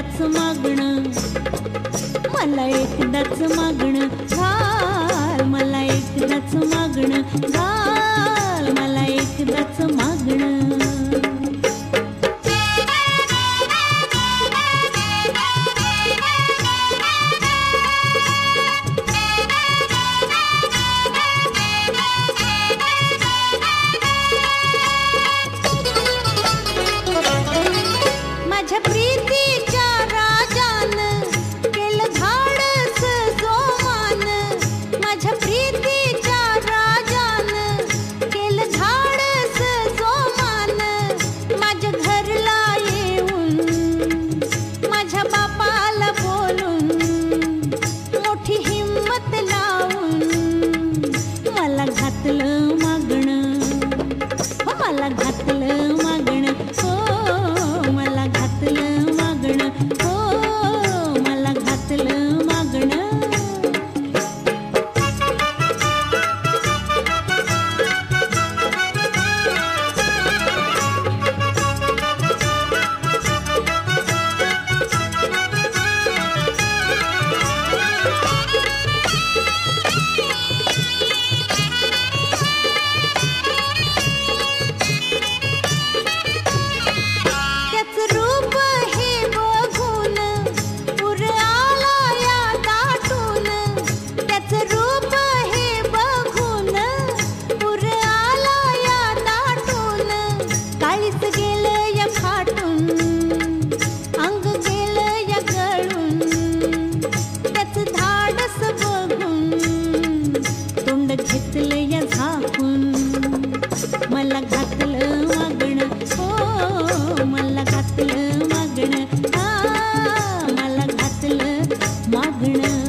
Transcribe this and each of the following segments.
एकदाच मागणं, मला एकदाच मागणं घाल, मला एकदाच मागणं घाल, मला एकदाच मागणं. माझ्या प्रीतीच्या राजानं केलं धाडस जोमान, माझ्या प्रीतीच्या राजानं केलं धाडस जोमान. माझ्या घरला येऊन माझ्या बापाला बोलून मोठी हिम्मत लावून मला घातलं मागणं, हो मला घातलं मागणं, हो मला घातलं मागणं, हो मला घातलं मागणं. त्याचं रूप हे बघून पुर आला या दाटून, त्याचं रूप हे बघून पुर आला या दाटून. काळीच गेलं या फाटून, अंग गेलं या गळून, त्याचं धाडस बघून तोंड घेतलं या झाकून. मला घातलं मागणं, हो मला घातलं मागणं, हा मला घातलं मागणं.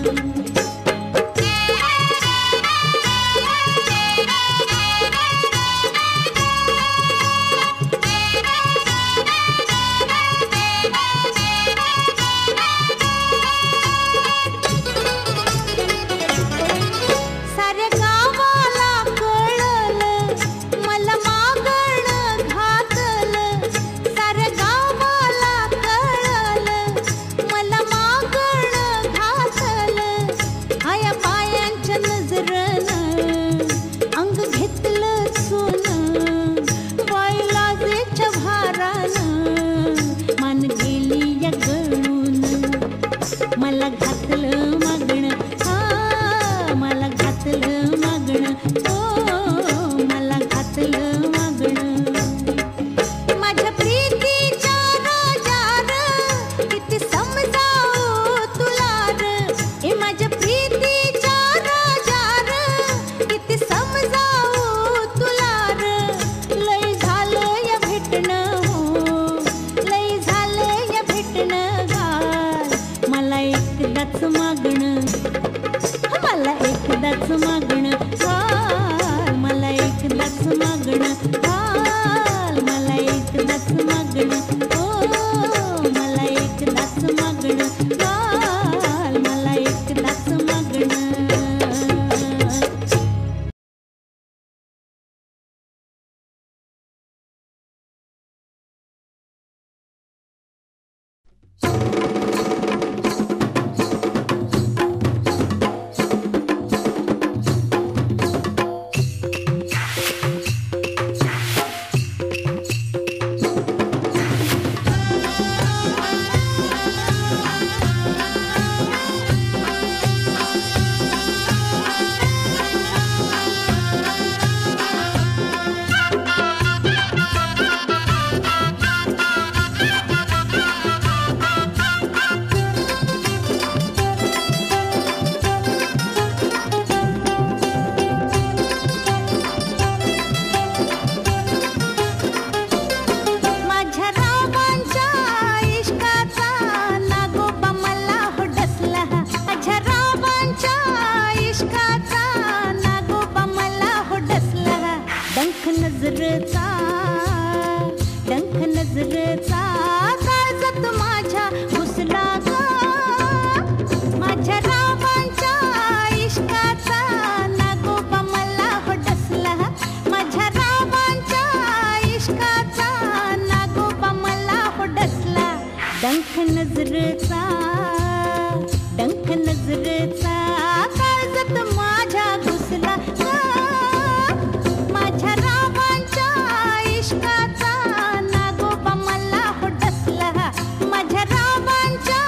साऱ्या गावाला कळलं मला मागणं घातलं, साऱ्या गावाला कळलं मला मागणं घातलं. आया बायांच्या नजरनं अंग घेतलं सोनं, बाई लाजेच्या भारानं मान गेली या गळून. मला घातलं मागणं, हा मला घातलं मागणं, हो मला घातलं मागणं. माझ्या प्रीतीच्या राजानं किती समजावू तुला र, ए माझ्या प्रीतीच्या राजानं किती समजावू तुला र. लय झालं या भेटणं, हो लय झालं या भेटणं घाल, मला एकदाच मागणं, मला एकदाच मागणं घाल, मला एकदाच मागणं घाल, मला एकदाच मागणं, हो मला एकदाच मागणं घाल, मला एकदाच मागणं. नजरेचा डंख नजरेचा काळजात माझ्या घुसला माझ्या रावांच्या इश्काचा नागोबा मला हो डसला माझ्या रावांच्या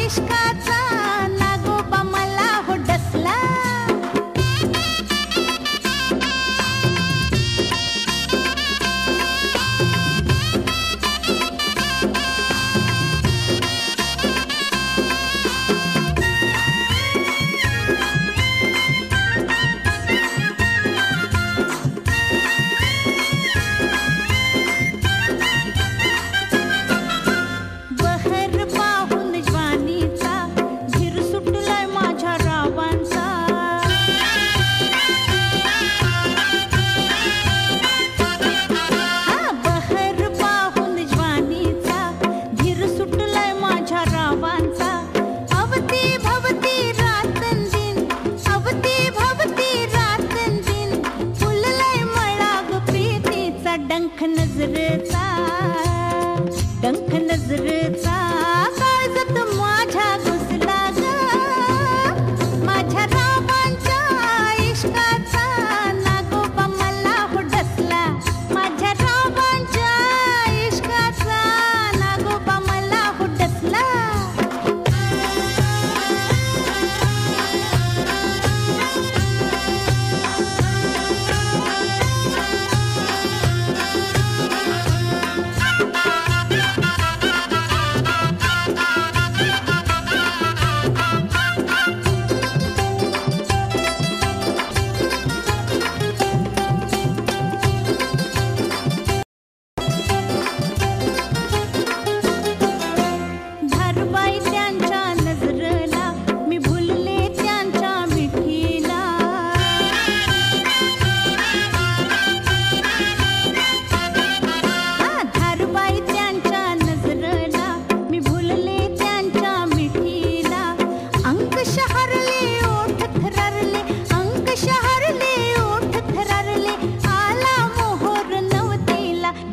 इश्काचा नागोबा मला हो डसला डंख नजरेचा डंख नजरेचा काळजात माझ्या घुसला माझ्या रावांच्या इश्काचा नागोबा मला हो डसला माझ्या रावांच्या इश्काचा नागोबा मला हो डसला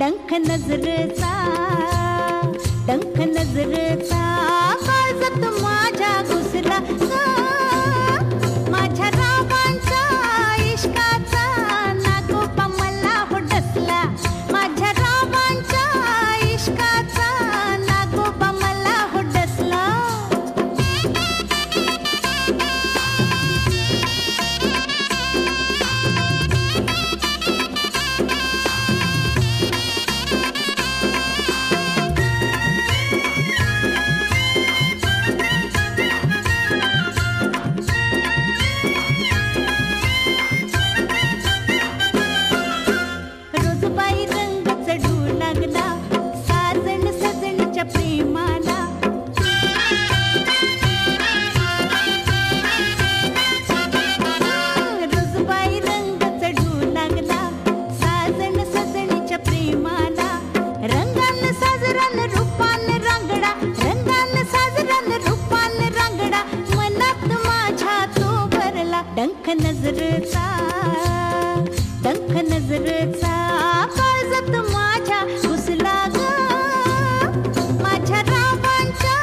डंख नजरेचा डंख नजरेचा काळजात माझ्या घुसला माझ्या रावांच्या इश्काचा नागोबा मला हो डसला माझ्या रावांच्या इश्काचा नागोबा मला हो डसला डंख नजरेचा डंख नजरेचा काळजात माझ्या घुसला माझ्या रावांच्या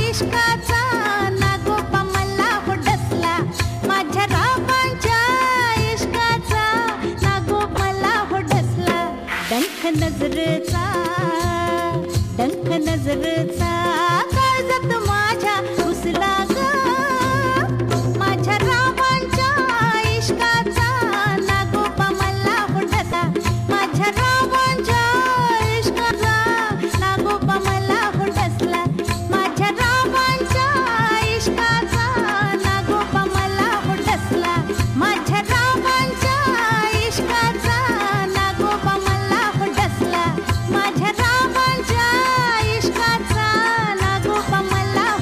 इश्काचा नागोबा मला हो डसला माझ्या रावांच्या इश्काचा नागोबा मला हो डसला डंख नजरेचा डंख नजरेचा काळजात माझ्या घुसला माझ्या रावांच्या इश्काचा नागोबा मला हो डसला माझ्या रावांच्या इश्काचा नागोबा मला हो डसला माझ्या रावांच्या इश्काचा नागोबा मला हो डसला माझ्या रावांच्या इश्काचा नागोबा मला हो डसला माझ्या रावांच्या इश्काचा नागोबा मला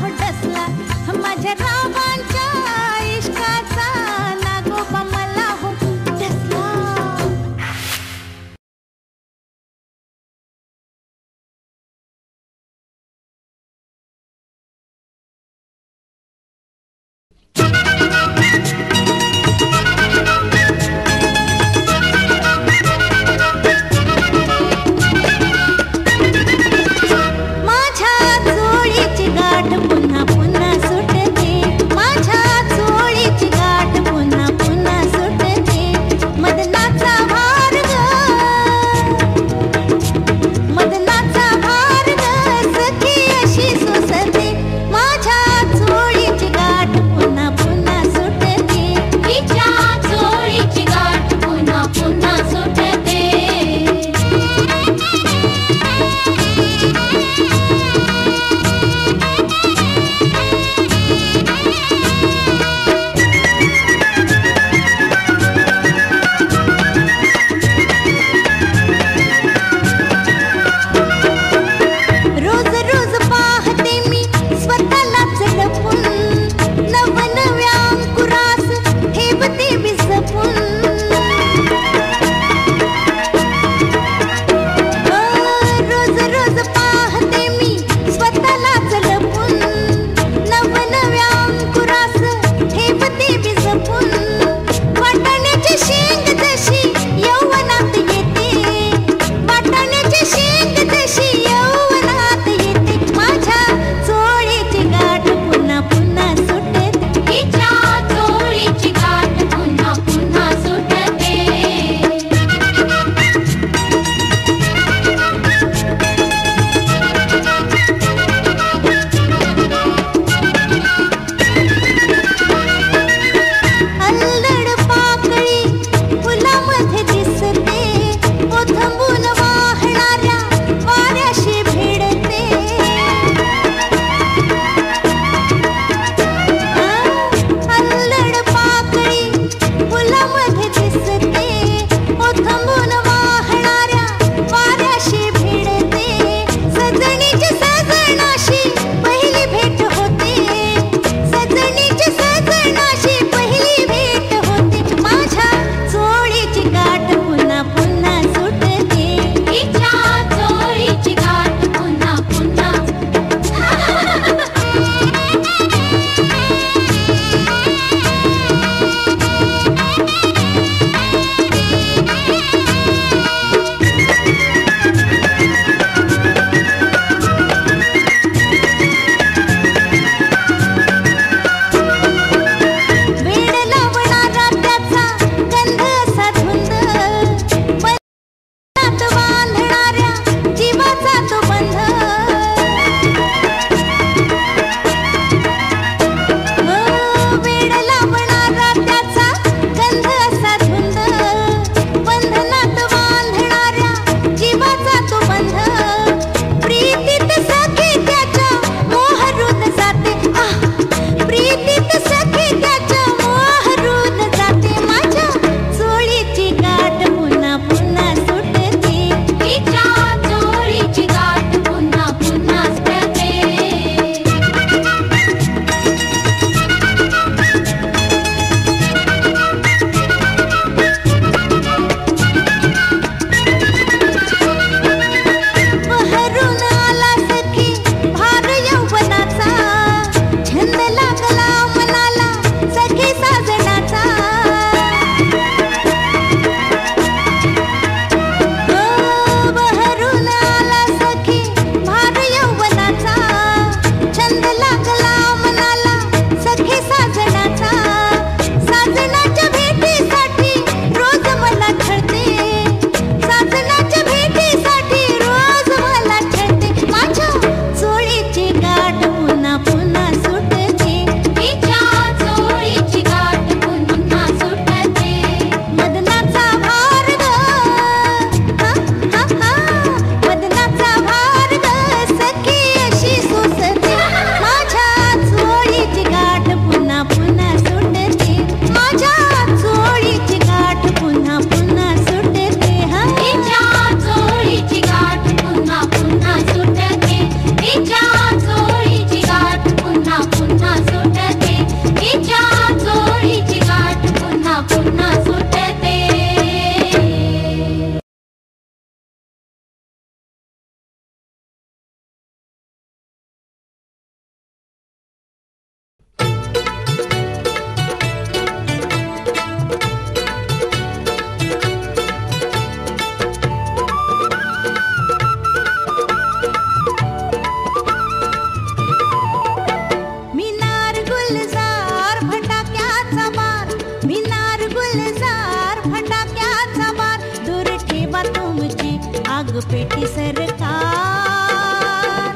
सरकार,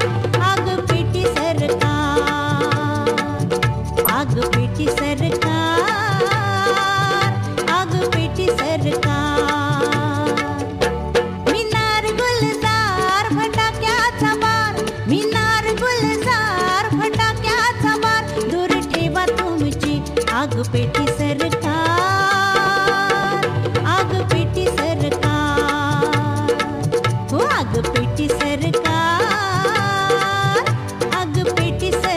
आग पेटी सरकार, आग पेटी सरकार, आग पेटी सरकार. मिनार गुलजार फटाक्याचा बार, मिनार गुलजार फटाक्याचा बार, दूर ठेवा तुमची आग पेटी सरकार, आग पेटी सरकार, हो आग पेटी सरकार, आग पेटी सरकार.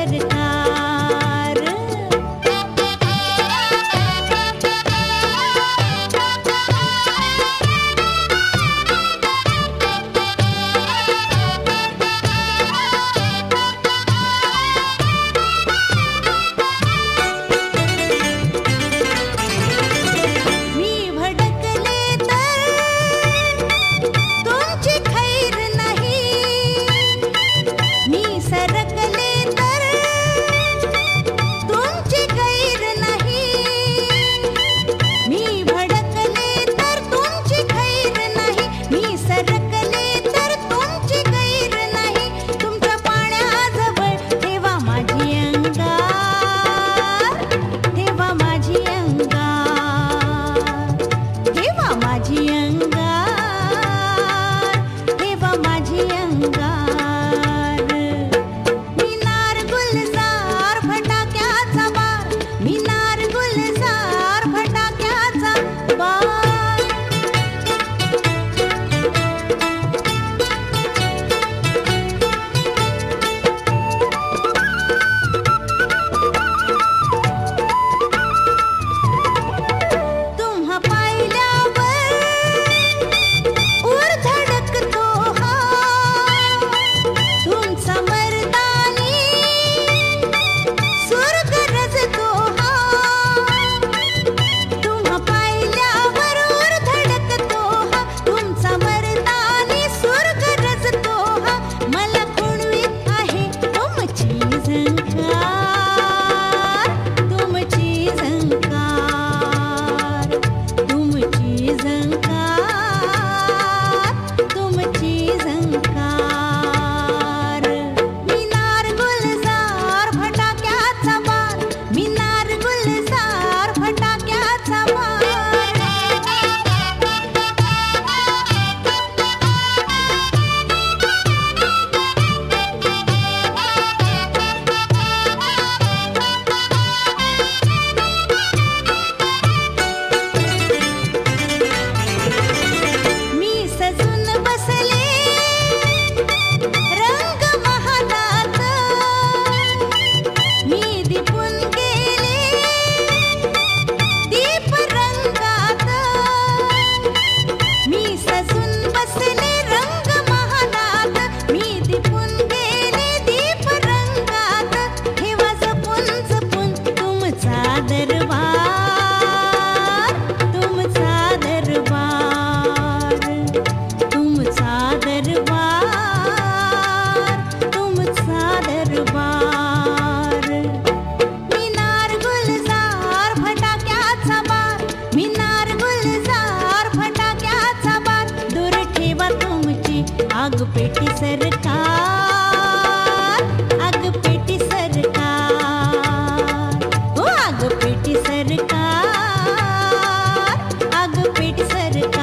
मी भडकले तर तुमची खैर नाही, मी सरकले तर तुमची गैर नाही, मी भडकले तर तुमची खैर नाही, मी सरकले तर तुमची गैर नाही. तुमच्या पाण्याजवळ ठेवा माझी अंगार, ठेवा माझी अंगार, ठेवा माझी अंगार, ठेवा माझी अंगार. मिनार गुलजार फटाक्याचा बार, मिनार गुलजार फटाक्याचा बार. तुम्हा पाहिल्यावर उर धडकतो हा, तुमचा मर्दानी सूर गरजतो हा. तुम्हा पाहिल्यावर उर धडकतो हा, तुमचा मर्दानी सूर गरजतो हा. मला खुणवीत आहे तुमची झंकार, तुमची झंकार, तुमची झंकार, तुमची झंकार. मिनार गुलजार फटाक्याचा बार, मिनार गुलजार फटाक्याचा बार. मी सजून बसले रंग महालात, मी दिपून गेले दीप रंगात. मी सजून बसले रंग महालात, मी दिपून गेले दीप रंगात. ठेवा जपून जपून तुमचा दरबार, तुमचा दरबार, तुमचा दरबार, तुमचा दरबार. मिनार गुलजार फटाक्याचा बार, मिनार गुलजार फटाक्याचा बार. दूर ठेवा तुमची आग पेटी सरकार, आग पेटी सरकार, हो आग पेटी सरकार, आग पेटी सरकार,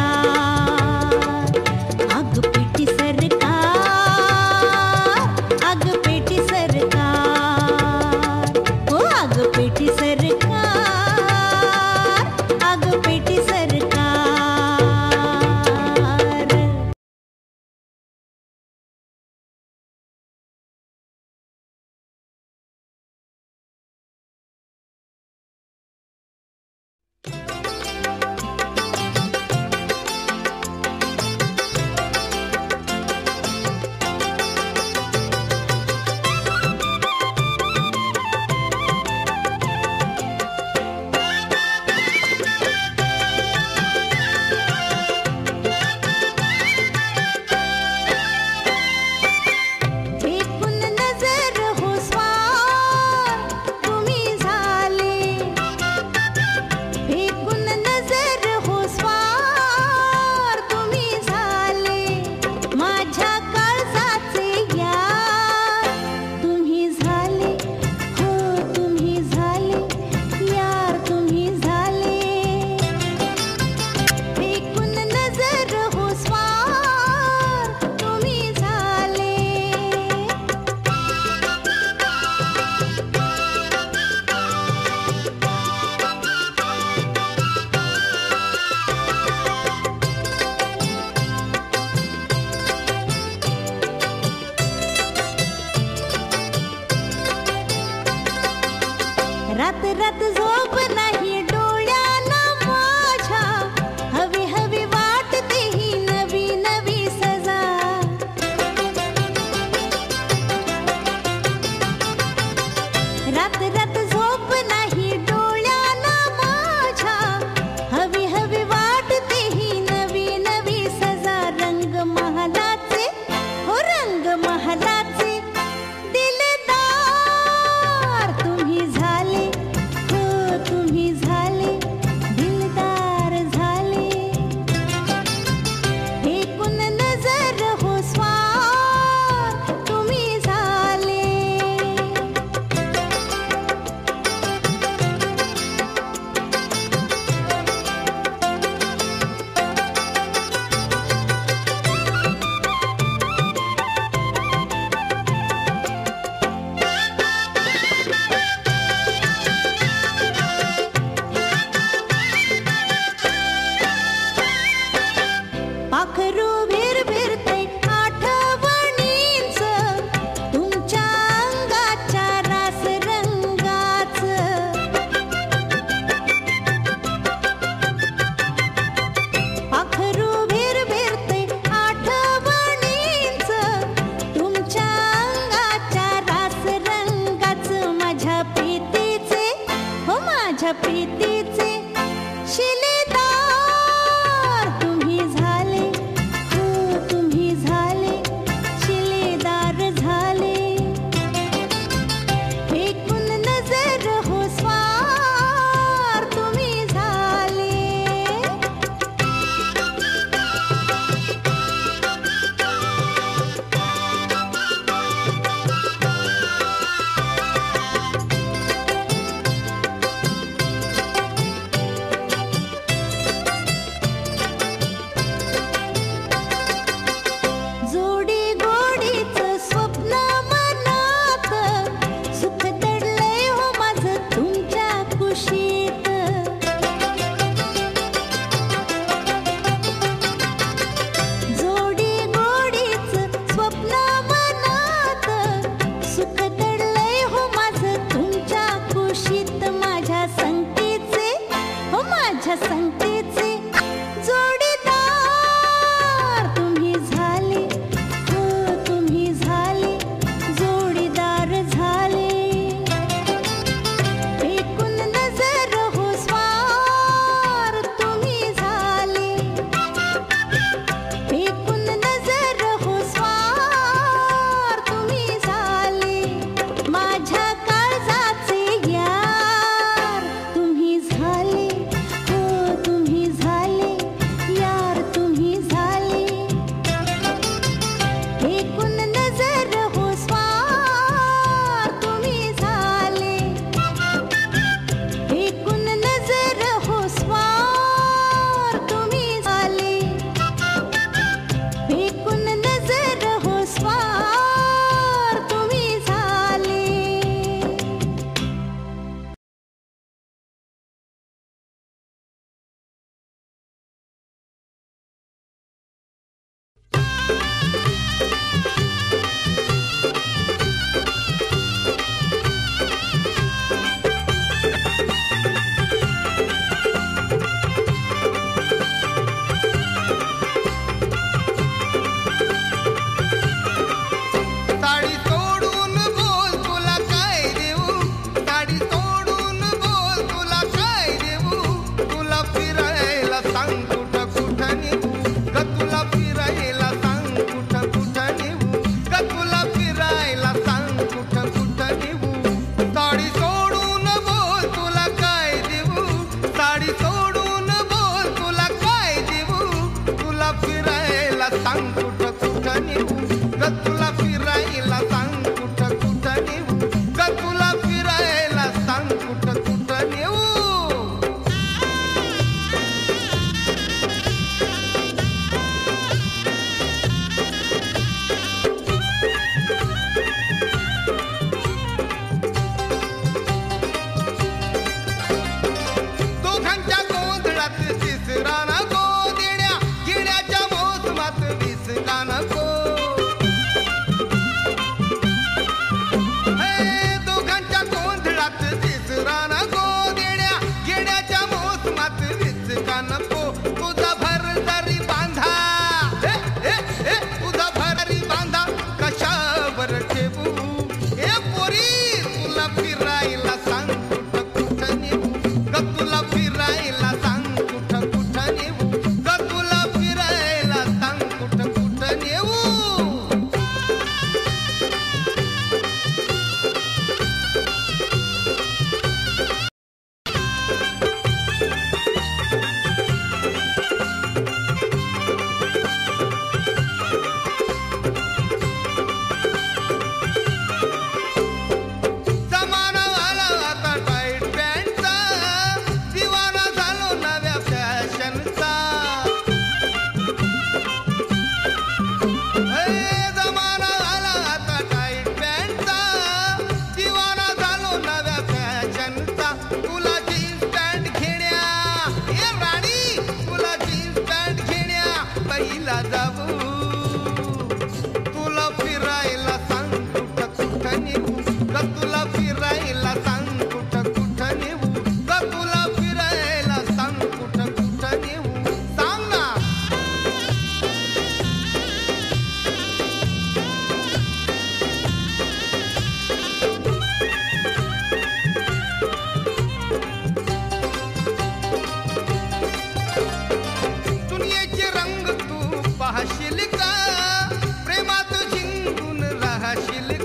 आग पेटी सरकार, आग पेटी सरकार, हो आग पेटी सरकार, आग पेटी सरकार. खाशील